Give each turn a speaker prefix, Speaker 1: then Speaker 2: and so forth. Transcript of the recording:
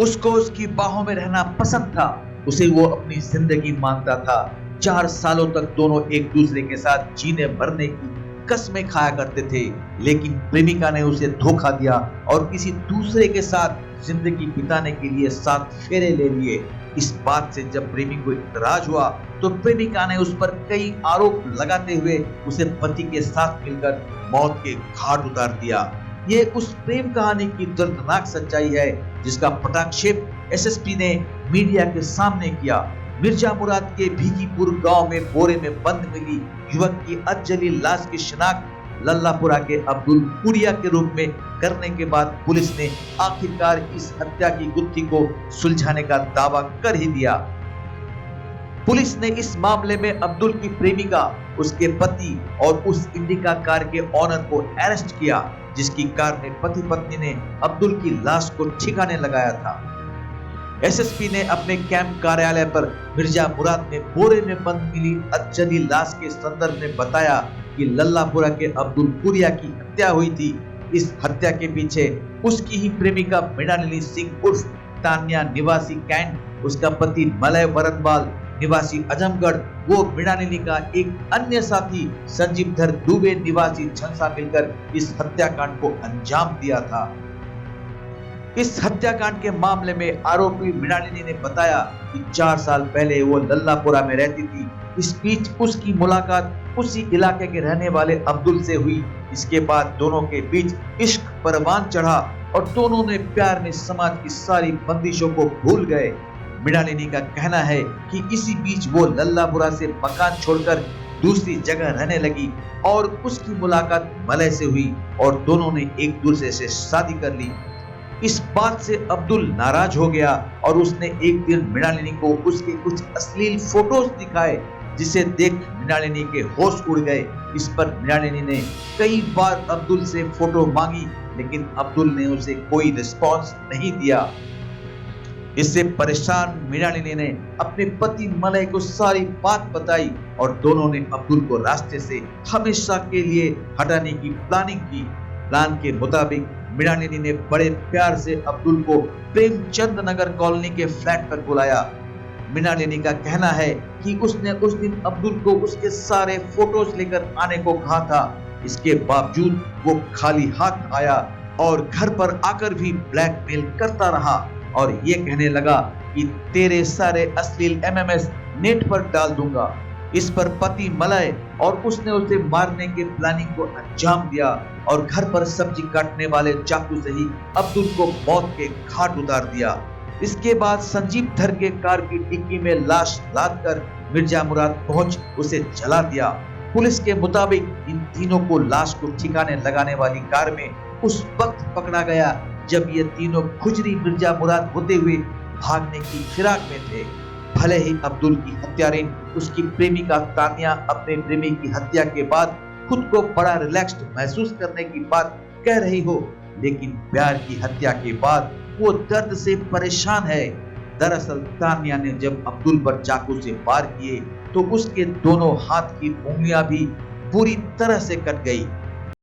Speaker 1: उसको उसकी बाहों में रहना पसंद था। उसे वो अपनी जिंदगी मानता था। 4 सालों तक दोनों एक दूसरे के साथ जीने मरने की कस्में खाया करते थे, लेकिन प्रेमिका ने उसे धोखा दिया और किसी दूसरे के साथ जिंदगी बिताने के लिए 7 फेरे ले लिए। इस बात से जब प्रेमी को इतराज हुआ तो प्रेमिका ने उस पर कई आरोप लगाते हुए उसे पति के साथ मिलकर मौत के घाट उतार दिया। ये उस प्रेम कहानी की दर्दनाक सच्चाई है जिसका पटाक्षेप एसएसपी ने मीडिया के सामने किया। मिर्जा मुराद के भीखीपुर गांव में बोरे में बंद मिली युवक की अधजली लाश की शिनाख्त लल्लापुरा के अब्दुल पुरिया के रूप में करने के बाद पुलिस ने आखिरकार इस हत्या की गुत्थी को सुलझाने का दावा कर ही दिया। पुलिस ने इस मामले में अब्दुल की प्रेमिका, उसके पति और उस इंडिका कार के ऑनर को अरेस्ट किया, जिसकी कार में पति पत्नी ने अब्दुल की लाश को ठिकाने लगाया था। एसएसपी ने अपने कैंप कार्यालय पर मिर्जा मुराद में बोरे में बंद मिली अधजली लाश के संदर्भ में बताया कि लल्लापुरा के अब्दुल पुरिया की हत्या हुई थी। इस हत्या के पीछे उसकी ही प्रेमिका मृणालिनी सिंह उर्फ तान्या निवासी कैंट, उसका पति मलय वरनवाल निवासी आजमगढ़, वो मृणालिनी का एक अन्य साथी संजीवधर दुबे निवासी झंसा मिलकर इस हत्याकांड को अंजाम दिया था। इस हत्याकांड के मामले में आरोपी मृणालिनी ने बताया कि 4 साल पहले वो लल्लापुरा में रहती थी। इस बीच उसकी मुलाकात उसी इलाके के रहने वाले अब्दुल से हुई। इसके बाद दोनों के बीच इश्क परवान चढ़ा और दोनों ने प्यार में समाज की सारी बंदिशों को भूल गए। मृणालिनी का कहना है कि इसी बीच वो लल्लापुरा से मकान छोड़कर दूसरी जगह रहने लगी और उसकी मुलाकात मलय से हुई और दोनों ने एक दूसरे से शादी कर ली। इस बात से अब्दुल नाराज हो गया और उसने एक दिन मृणालिनी को उसके कुछ अश्लील फोटोज दिखाए, जिसे देख मृणालिनी के होश उड़ गए। इस पर मृणालिनी ने कई बार अब्दुल से फोटो मांगी, लेकिन अब्दुल ने उसे कोई रिस्पॉन्स नहीं दिया। इससे परेशान मृणालिनी ने अपने पति मलय को सारी बात बताई और दोनों ने अब्दुल को रास्ते से हमेशा के लिए हटाने की प्लानिंग की। प्लान के मुताबिक मृणालिनी ने बड़े प्यार से अब्दुल को प्रेमचंद नगर कॉलोनी के फ्लैट पर बुलाया। मृणालिनी का कहना है कि उसने उस दिन अब्दुल को उसके सारे फोटोज लेकर आने को कहा था। इसके बावजूद वो खाली हाथ आया और घर पर आकर भी ब्लैकमेल करता रहा और ये कहने लगा कि तेरे सारे अश्लील एमएमएस नेट पर डाल दूंगा। इस पर पति मलय और उसने उसे मारने के प्लानिंग को अंजाम दिया और घर पर सब्जी काटने वाले चाकू से ही अब्दुल को मौत के घाट उतार दिया। इसके बाद संजीव धर के कार की डिक्की में लाश लादकर मिर्जा मुराद पहुंच उसे जला दिया। पुलिस के मुताबिक इन तीनों को लाश को ठिकाने लगाने वाली कार में उस वक्त पकड़ा गया जब ये तीनों खुजरी मिर्जा मुराद होते हुए भागने की फिराक में थे। भले ही अब्दुल की हत्यारिन उसकी प्रेमिका तान्या अपने प्रेमी की हत्या के बाद खुद को बड़ा रिलैक्स्ड महसूस करने की बात कह रही हो, लेकिन प्यार की हत्या के बाद वो दर्द से परेशान है। दरअसल तान्या ने जब अब्दुल पर चाकू से वार किए तो उसके दोनों हाथ की उंगलियां भी पूरी तरह से कट गई।